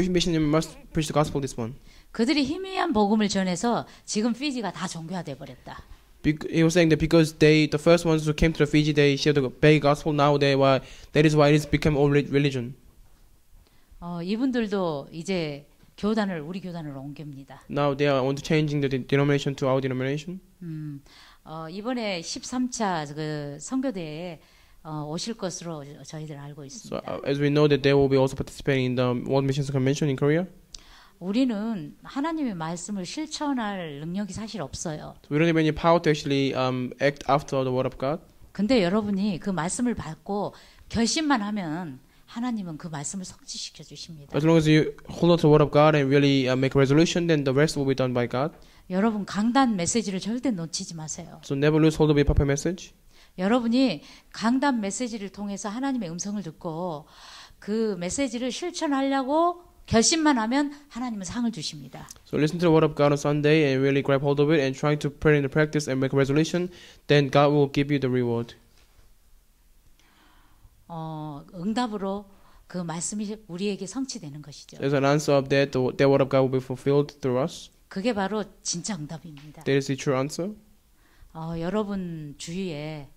missionary must preach the gospel this one. 그들이 희미한 복음을 전해서 지금 피지가 다 종교화돼 버렸다. He was saying that because the first ones who came to the Fiji, they shared the big gospel. Now that is why it has become all religion. 이분들도 이제 우리 교단으로 옮깁니다. Now they are on to changing the denomination to our denomination. 이번에 13차 그 선교대회에 오실 것으로 저희들 알고 있습니다. So as we know that they will be also participating in the World Missions Convention in Korea. 우리는 하나님의 말씀을 실천할 능력이 사실 없어요. So we don't have any power to actually act after the word of God. 근데 여러분이 그 말씀을 받고 결심만 하면 하나님은 그 말씀을 성취시켜 주십니다. As long as you hold on to the word of God and really make a resolution, then the rest will be done by God. 여러분 강단 메시지를 절대 놓치지 마세요. So never lose hold of your proper message. 여러분이 강단 메시지를 통해서 하나님의 음성을 듣고 그 메시지를 실천하려고 결심만 하면 하나님은 상을 주십니다. So listen to the word of God on Sunday and really grab hold of it and try to put it into practice and make a resolution. Then God will give you the reward. 응답으로 그 말씀이 우리에게 성취되는 것이죠. As an answer of that, the word of God will be fulfilled through us. 그게 바로 진짜 응답입니다. That is the true answer. 여러분 주위에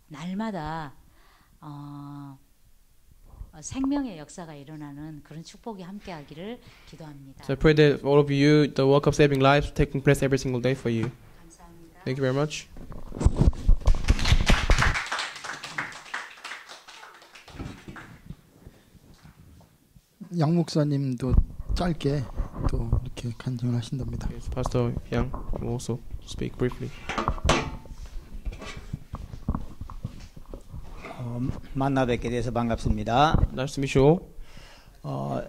날마다 생명의 역사가 일어나는 그런 축복이 함께하기를 기도합니다. So I pray that for all of you, the work of saving lives taking place every single day for you. 감사합니다. Thank you very much. 양 목사님도 짧게 또 이렇게 간증을 하신답니다. Yes, Pastor Yang will also speak briefly. 만나 뵙게 돼서 반갑습니다. Nice to meet you all.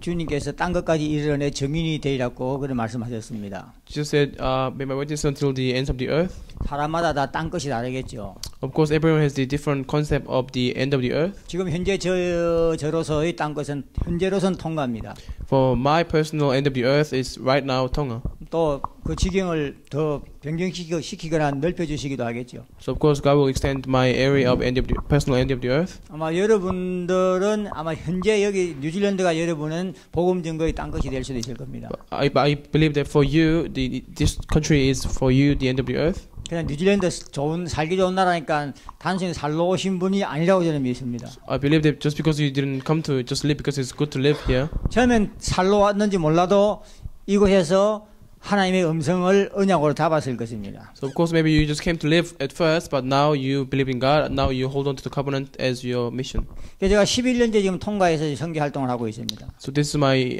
주님께서 딴 것까지 이르러내 정인이 되리라고 그런 말씀하셨습니다. Jesus said, "May my witness until the ends of the earth." 사람마다 다 딴 것이 다르겠죠. Of course, everyone has the different concept of the end of the earth. 지금 현재 저로서의 딴 것은 현재로선 통과입니다. For my personal end of the earth is right now Tonga. 또 그 지경을 더 변경시키거나 넓혀주시기도 하겠죠. So of course, God will extend my area of personal end of the earth. 아마 여러분들은 아마 현재 여기 뉴질랜드가 여러분은 복음 증거의 딴 것이 될 수도 있을 겁니다. I believe that for you, this country is for you the end of the earth. 그냥 뉴질랜드 살기 좋은 나라니까 단순히 살러 오신 분이 아니라고 저는 믿습니다. I believe that just because you didn't come to just live because it's good to live here. 처음엔 살러 왔는지 몰라도 이곳에서 하나님의 음성을 언약으로 잡았을 것입니다. So of course maybe you just came to live at first, but now you believe in God. Now you hold on to the covenant as your mission. 제가 11년째 지금 통가에서 선교 활동을 하고 있습니다. So this is my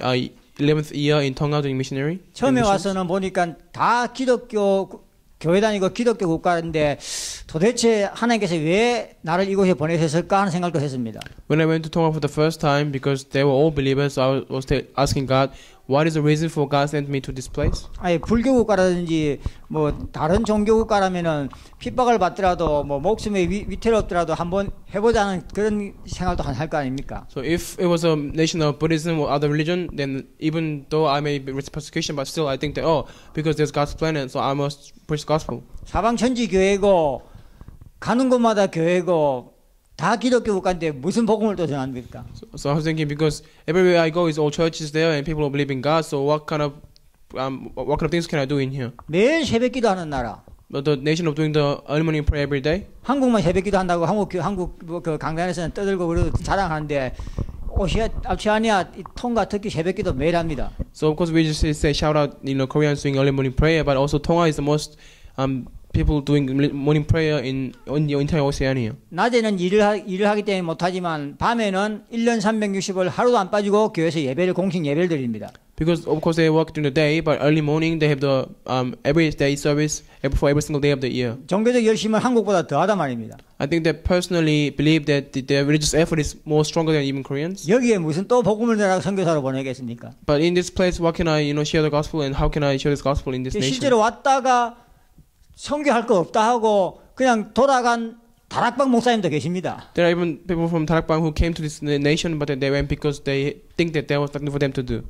11th year in Tonga doing missionary. 처음에 와서는 보니까 다 기독교 교회 다니고 기독교 국가인데 도대체 하나님께서 왜 나를 이곳에 보내셨을까 하는 생각도 했습니다. When I went to Tonga for the first time, because they were all believers, I was asking God, what is the reason for God sent me to this place? 아니 불교 국가라든지 뭐 다른 종교 국가라면은 핍박을 받더라도 뭐 목숨에 위태롭더라도 한번 해보자는 그런 생각도 할 거 아닙니까? So if it was a nation of Buddhism or other religion, then even though I may risk persecution, but still I think that because there's God's planet, so I must preach the gospel. 사방천지 교회고 가는 곳마다 교회고 다 기독교 국가인데 무슨 복음을 또 전합니까? So I was thinking, because everywhere I go is all churches there and people believe in God. So what kind of things can I do in here? 매일 새벽기도 하는 나라. The nation of doing the early morning prayer every day. 한국만 새벽기도 한다고 한국 그 강단에서는 떠들고 그러고 자랑하는데 오시아니아 통가 특히 새벽기도 매일 합니다. So of course we just say shout out, Koreans doing early morning prayer, but also Tonga is the most people doing morning prayer in the entire Oceania. 낮에는 일을 하기 때문에 못하지만 밤에는 1년 360일 하루도 안 빠지고 교회에서 공식 예배를 드립니다. Because of course they work during the day, but early morning they have the every day service for every single day of the year. 종교적 열심은 한국보다 더하다 말입니다. I think that personally believe that the religious effort is more stronger than even Koreans. 여기에 무슨 또 복음을 전하고 선교사로 보내겠습니까? But in this place, what can I, share the gospel, and how can I share this gospel in this nation? 실제로 왔다가 선교할 거 없다 하고 그냥 돌아간 다락방 목사님도 계십니다. There are even people from Tarakbang who came to this nation, but they went because they think that there was nothing for them to do.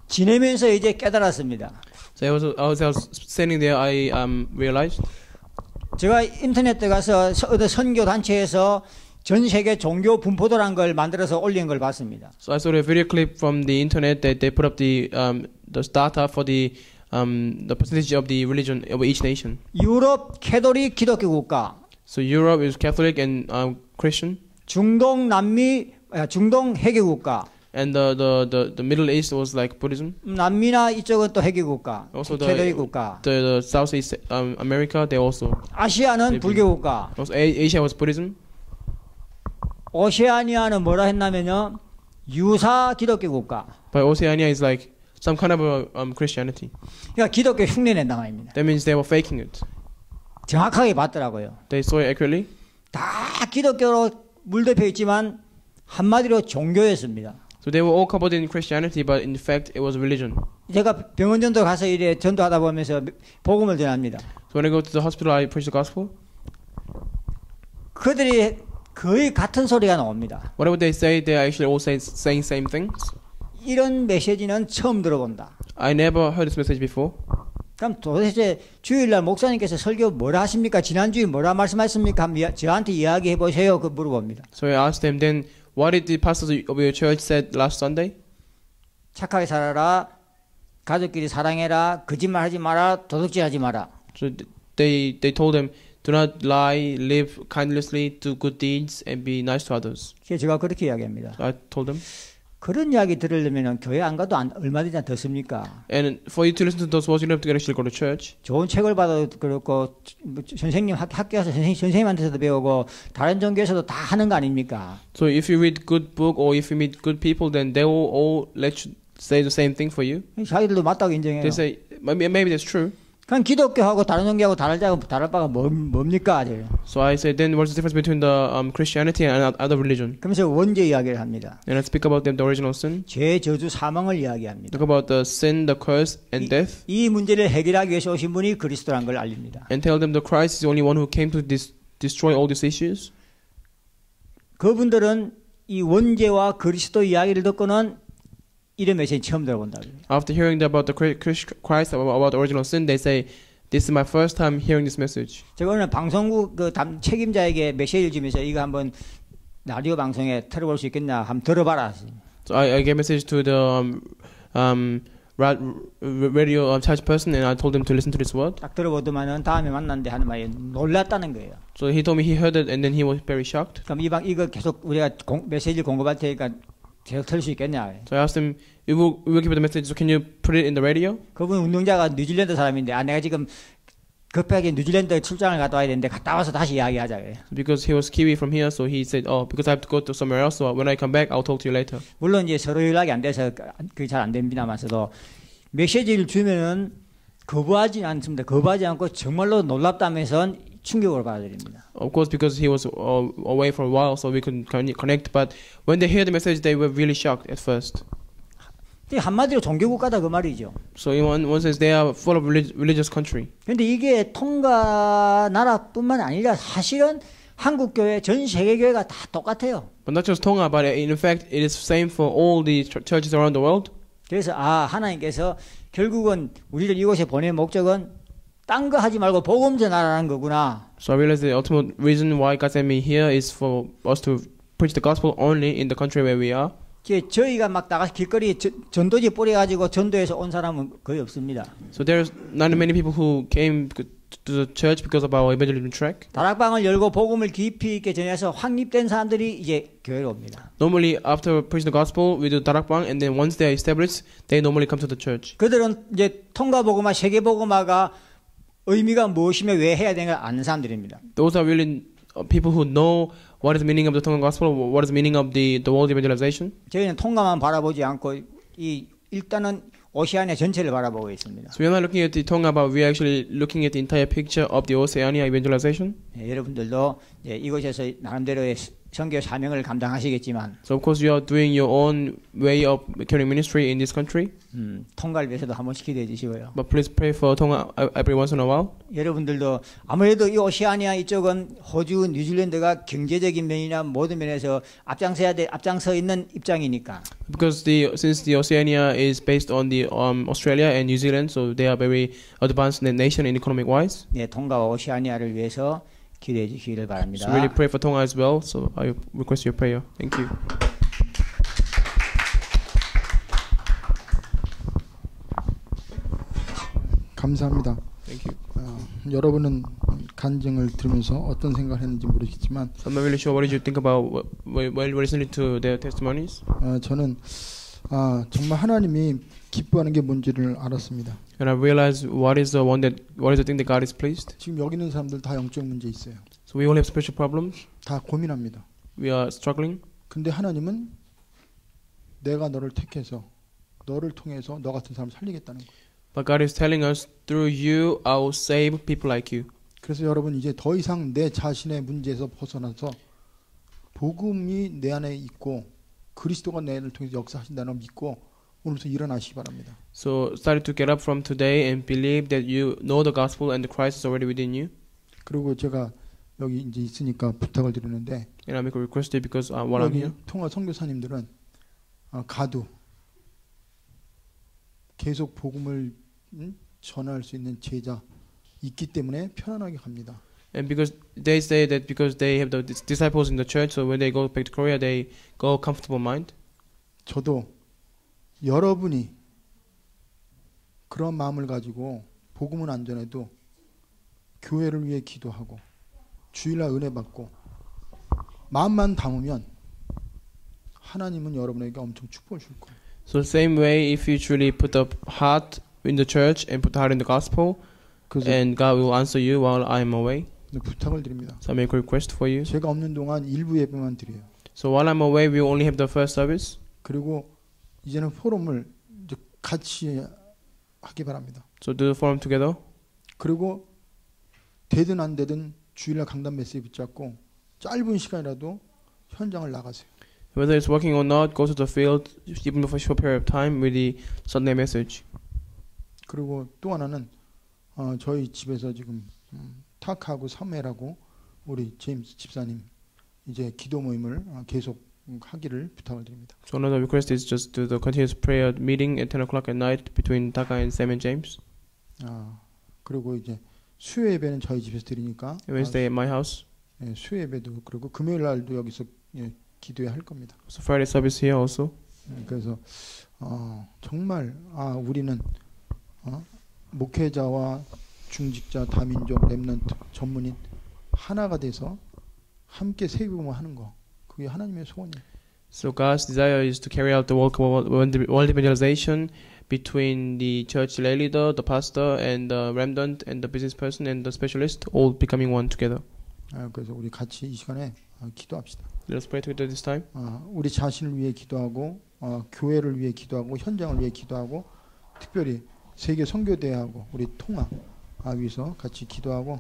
지내면서 이제 깨달았습니다. So I was standing there, I realized. 제가 인터넷에 가서 어느 선교 단체에서 전 세계 종교 분포도라는 걸 만들어서 올린 걸 봤습니다. So I saw a video clip from the internet that they put up the data for the percentage of the religion of each nation. 유럽 캐톨릭 기독교 국가. So Europe is Catholic and Christian. 중동 남미 중동 해교 국가. And the Middle East was like Buddhism. 남미나 이쪽은 또 해교 국가. Also 캐톨릭 국가. the Southeast America, they also. 아시아는 불교 국가. Also Asia was Buddhism. 오세아니아는 뭐라 했냐면요, 유사 기독교 국가. But Oceania is like some kind of Christianity. 그러니까 기독교 흉내낸다 말입니다. That means they were faking it. 정확하게 봤더라고요. They saw it accurately. 다 기독교로 물덮여 있지만 한마디로 종교였습니다. So they were all covered in Christianity, but in fact it was religion. 제가 병원 전도 가서 이래 전도하다 보면서 복음을 전합니다. So when I go to the hospital, I preach the gospel. 그들이 거의 같은 소리가 나옵니다. Whatever they say, they are actually all saying same things. 이런 메시지는 처음 들어본다. I never heard this message before. 그럼 도대체 주일날 목사님께서 설교 뭐라 하십니까? 지난주에 뭐라 말씀하셨습니까? 저한테 이야기해 보세요. 그 물어봅니다. So I asked them then, what did the pastors of your church said last Sunday? 착하게 살아라. 가족끼리 사랑해라. 거짓말하지 마라. 도둑질하지 마라. So they told them, do not lie, live kindlessly, do good deeds, and be nice to others. 제가 그렇게 이야기합니다. So I told them. 그런 이야기 들으려면 교회 안 가도 얼마든지 더 씁니까? And for you to listen to those words, you don't have to actually go to church. 좋은 책을 봐도 그렇고 선생님 학교에서 선생님한테서도 배우고 다른 종교에서도 다 하는 거 아닙니까? So if you read good book or if you meet good people, then they will all let you say the same thing for you. 자기들도 맞다고 인정해요. They say maybe that's true. 그럼 기독교하고 다른 종교하고 다를 바가 뭡니까? So I said, then what's the difference between the Christianity and other religion? 그러면서 원죄 이야기를 합니다. And I speak about the original sin. 죄, 저주, 사망을 이야기합니다. Talk about the sin, the curse, and death. 이 문제를 해결하기 위해서 오신 분이 그리스도라는 걸 알립니다. And tell them the Christ is the only one who came to destroy all these issues. 그분들은 이 원죄와 그리스도 이야기를 듣고는 이런 메시지 처음 들어본다. After hearing about the Christ, about the original sin, they say, "This is my first time hearing this message." 제가 오늘 방송국 그 책임자에게 메시지를 주면서 이거 한번 라디오 방송에 틀어볼 수 있겠냐 한번 들어봐라. So I gave a message to the radio charge person, and I told him to listen to this word. 딱 들어보더만은 다음에 만났는데 하는 말이 놀랐다는 거예요. So he told me he heard it, and then he was very shocked. 그럼 이거 계속 우리가 메시지를 공급할 테니까 계속 틀 수 있겠냐? So I asked him, "We will give you the message. So can you put it in the radio?" 그분 운동자가 뉴질랜드 사람인데 내가 지금 급하게 뉴질랜드 출장을 갔다 와야 되는데 갔다 와서 다시 이야기하자. Because he was Kiwi from here, so he said, "Oh, because I have to go to somewhere else. So when I come back, I'll talk to you later." 물론 이제 서로 연락이 안 돼서 그게 잘 안 됩니다만서도 메시지를 주면은 거부하지 않습니다. 거부하지 않고 정말로 놀랍다면서 충격을 받아들입니다. Of course, because he was away for a while, so we couldn't connect. But when they heard the message, they were really shocked at first. 한마디로 종교국가다 그 말이죠. So in one sense, they are full of religious country. 그런데 이게 통가 나라뿐만 아니라 사실은 한국 교회, 전 세계 교회가 다 똑같아요. But not just Tonga, but in fact, it is the same for all the churches around the world. 그래서 하나님께서 결국은 우리를 이곳에 보낸 목적은 딴 거 하지 말고 복음 전하라는 거구나. So I realized the ultimate reason why God sent me here is for us to preach the gospel only in the country where we are. 저희가 막 나가서 길거리 전도지 뿌려가지고 전도해서 온 사람은 거의 없습니다. So there's not many people who came to the church because of our evangelism track. 다락방을 열고 복음을 깊이 있게 전해서 확립된 사람들이 이제 교회로 옵니다. Normally, after preaching the gospel, we do darakbang, and then once they are established, they normally come to the church. 그들은 이제 통가 복음화, 세계 복음화가 의미가 무엇이며 왜 해야 되는가 아는 사람들입니다. Those are really people who know what is the meaning of the Tongan gospel, what is the meaning of the world evangelization. 저희는 통가만 바라보지 않고 일단은 오시아니아 전체를 바라보고 있습니다. So we are not looking at the Tonga, but we are actually looking at the entire picture of the Oceania evangelization. 여러분들도 이곳에서 나름대로의 선교 사명을 감당하시겠지만, So of course you are doing your own way of carrying ministry in this country. 통가를 위해서도 한 번씩 기도해 주시고요. But please pray for Tonga every once in a while. 여러분들도 아무래도 이 오시아니아 이쪽은 호주, 뉴질랜드가 경제적인 면이나 모든 면에서 앞장서 있는 입장이니까. Because since the Oceania is based on the Australia and New Zealand, so they are very advanced nation in economic wise. 네, 통가와 오시아니아를 위해서 기도해 주시기를 바랍니다. So really pray for Tonga as well. So I request your prayer. Thank you. 감사합니다. Thank you. 여러분은 간증을 들으면서 어떤 생각을 했는지 모르겠지만 So I'm not really sure what did you think about while listening to their testimonies. 저는 정말 하나님이 기뻐하는 게 뭔지를 알았습니다. And I realized what is the thing that God is pleased. 지금 여기 있는 사람들 다 영적 문제 있어요. So we all have spiritual problems. 다 고민합니다. We are struggling. 근데 하나님은 내가 너를 택해서 너를 통해서 너 같은 사람을 살리겠다는 거예요. But God is telling us through you, I will save people like you. 그래서 여러분 이제 더 이상 내 자신의 문제에서 벗어나서 복음이 내 안에 있고 그리스도가 나를 통해서 역사하신다는 걸 믿고 오늘부터 일어나시기 바랍니다. So started to get up from today and believe that you know the gospel and the Christ is already within you. 그리고 제가 여기 이제 있으니까 부탁을 드리는데 And I make a request because while I'm 여기 here, 통화 선교사님들은 가도 계속 복음을 전할 수 있는 제자 있기 때문에 편안하게 갑니다. and because they say that because they have the disciples in the church, so when they go back to Korea, they go comfortable mind. 저도 여러분이 그런 마음을 가지고 복음은 안 전해도 교회를 위해 기도하고 주일날 은혜 받고 마음만 담으면 하나님은 여러분에게 엄청 축복을 줄 거예요. So the same way, if you truly put the heart in the church and put the heart in the gospel, and God will answer you while I am away. 부탁을 드립니다. So I make a request for you. 제가 없는 동안 일부 예배만 드려요. So while I'm away, we only have the first service. 그리고 이제는 포럼을 이제 같이 하기 바랍니다. So do the forum together. 그리고 되든 안 되든 주일날 강단 메시지 붙잡고 짧은 시간이라도 현장을 나가세요. Whether it's working or not, go to the field, even for a short period of time, with the Sunday message. 그리고 또 하나는 저희 집에서 지금 탁하고 사무엘하고 우리 제임스 집사님 이제 기도 모임을 계속 하기를 부탁을 드립니다. So another request is just to the continuous prayer meeting at 10 o'clock at night between Taka and Sam and James. 그리고 이제 수요 예배는 저희 집에서 드리니까 Wednesday at my house. 예, 수요 예배도 그리고 금요일 날도 여기서 예, 기도해야 할 겁니다. So Friday service here also. 그래서 정말 우리는 목회자와 중직자, 다민족, 렘넌트, 전문인 하나가 돼서 함께 세비봉을 하는 거 그게 하나님의 소원이에요. So God's desire is to carry out the work of world evangelization between the church lay leader, the pastor, and the remnant, and the business person, and the specialist, all becoming one together. 그래서 우리 같이 이 시간에 기도합시다. Let us pray together this time. 우리 자신을 위해 기도하고 교회를 위해 기도하고 현장을 위해 기도하고 특별히 세계 선교대회하고 우리 통합 위해서 같이 기도하고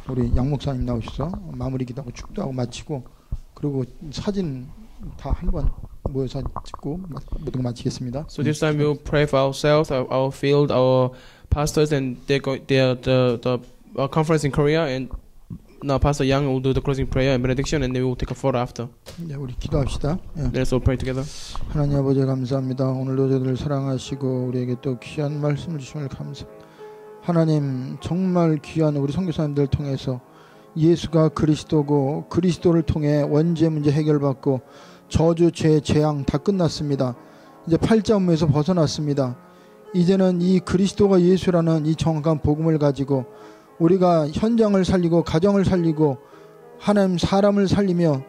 우리 양 목사님 나오셔서 마무리 기도하고 축도하고 마치고 그리고 사진 다 한번 모여서 찍고 모든 거 마치겠습니다. So this time we'll pray for ourselves, our field, our pastors, and the conference in Korea, and now Pastor Yang will do the closing prayer and benediction, and then we will take a photo after. 네, 우리 기도합시다. Let's all pray together. 하나님 아버지 감사합니다. 오늘도 저들을 사랑하시고 우리에게 또 귀한 말씀을 주심을 감사합니다. 하나님 정말 귀한 우리 선교사님들 통해서 예수가 그리스도고 그리스도를 통해 원죄 문제 해결받고 저주 죄 재앙 다 끝났습니다. 이제 팔자음에서 벗어났습니다. 이제는 이 그리스도가 예수라는 이 정확한 복음을 가지고 우리가 현장을 살리고 가정을 살리고 하나님 사람을 살리며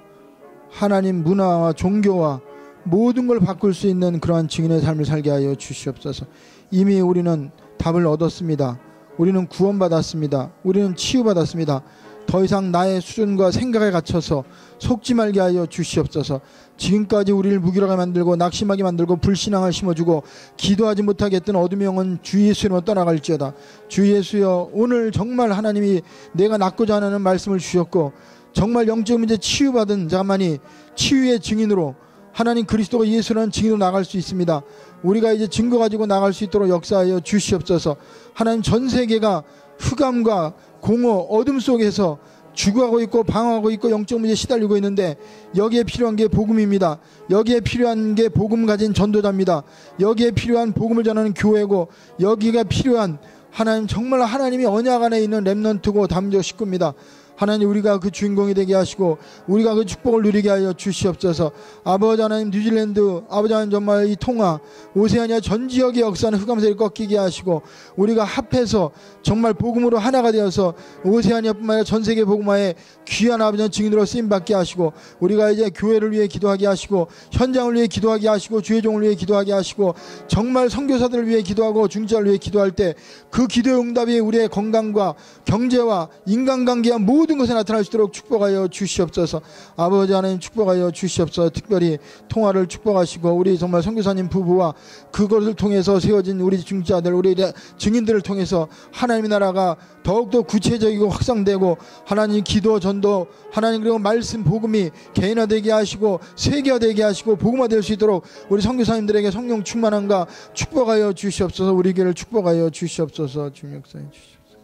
하나님 문화와 종교와 모든 걸 바꿀 수 있는 그러한 증인의 삶을 살게 하여 주시옵소서. 이미 우리는 답을 얻었습니다. 우리는 구원받았습니다. 우리는 치유받았습니다. 더 이상 나의 수준과 생각에 갇혀서 속지 말게 하여 주시옵소서. 지금까지 우리를 무기력하게 만들고 낙심하게 만들고 불신앙을 심어주고 기도하지 못하게 했던 어둠의 영은 주 예수로 떠나갈지어다. 주 예수여, 오늘 정말 하나님이 내가 낳고자 하는 말씀을 주셨고 정말 영적 문제 치유받은 자만이 치유의 증인으로 하나님 그리스도가 예수라는 증인으로 나갈 수 있습니다. 우리가 이제 증거 가지고 나갈 수 있도록 역사하여 주시옵소서. 하나님 전 세계가 흑암과 공허 어둠 속에서 죽어가고 있고 방황하고 있고 영적 문제에 시달리고 있는데 여기에 필요한 게 복음입니다. 여기에 필요한 게 복음 가진 전도자입니다. 여기에 필요한 복음을 전하는 교회고 여기가 필요한 하나님 정말 하나님이 언약 안에 있는 렘넌트고 담조 식구입니다. 하나님 우리가 그 주인공이 되게 하시고 우리가 그 축복을 누리게 하여 주시옵소서. 아버지 하나님 뉴질랜드 아버지 하나님 정말 이 통화 오세아니아 전 지역의 역사는 흑암세를 꺾이게 하시고 우리가 합해서 정말 복음으로 하나가 되어서 오세아니아뿐만 아니라 전 세계 복음화에 귀한 아버지 증인으로 쓰임받게 하시고 우리가 이제 교회를 위해 기도하게 하시고 현장을 위해 기도하게 하시고 주의 종을 위해 기도하게 하시고 정말 선교사들을 위해 기도하고 중직자를 위해 기도할 때 그 기도의 응답이 우리의 건강과 경제와 인간관계와 모든 것에 나타날 수 있도록 축복하여 주시옵소서. 아버지 하나님 축복하여 주시옵소서. 특별히 통화를 축복하시고 우리 정말 선교사님 부부와 그것을 통해서 세워진 우리 중직자들 우리 증인들을 통해서 하나님의 나라가 더욱더 구체적이고 확산되고 하나님 기도 전도 하나님 그리고 말씀 복음이 개인화되게 하시고 세계화되게 하시고 복음화될 수 있도록 우리 선교사님들에게 성령 충만함과 축복하여 주시옵소서. 우리 교회를 축복하여 주시옵소서. 주님 역사해 주시옵소서.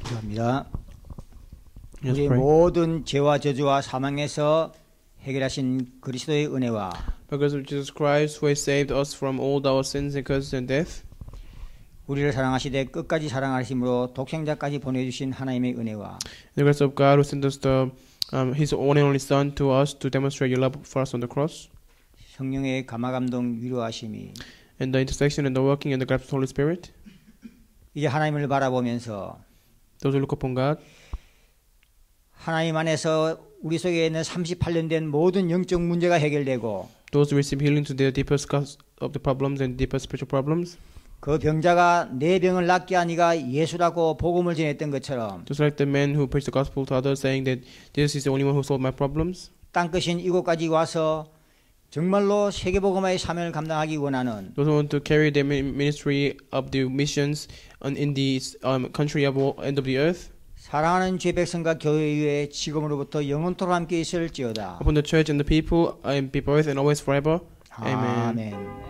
기도합니다. 우리 모든 죄와 저주와 사망에서 해결하신 그리스도의 은혜와 Because of Jesus Christ, who has saved us from all our sins and curses and death, 우리를 사랑하시되 끝까지 사랑하심으로 독생자까지 보내주신 하나님의 은혜와 the grace of God who sent us His one and only Son to us to demonstrate your love for us on the cross, 성령의 감화감동 위로하심이 and the intercession and the working and the grace of the Holy Spirit, 이제 하나님을 바라보면서 those who look upon God, 하나님 안에서 우리 속에 있는 38년 된 모든 영적 문제가 해결되고 those who receive healing to their deepest cause of the problems and deepest spiritual problems, 그 병자가 내 병을 낫게 하니가 예수라고 복음을 전했던 것처럼 just like the man who preached the gospel to others saying that Jesus is the only one who solved my problems, 땅끝인 이곳까지 와서 정말로 세계복음화의 사명을 감당하기 원하는 those who want to carry the ministry of the missions in the country of end of the earth. 사랑하는 주의 백성과 교회의 지금으로부터 영원토록 함께 있을지어다. Upon the church and the people, be both and always forever. Amen. 아멘.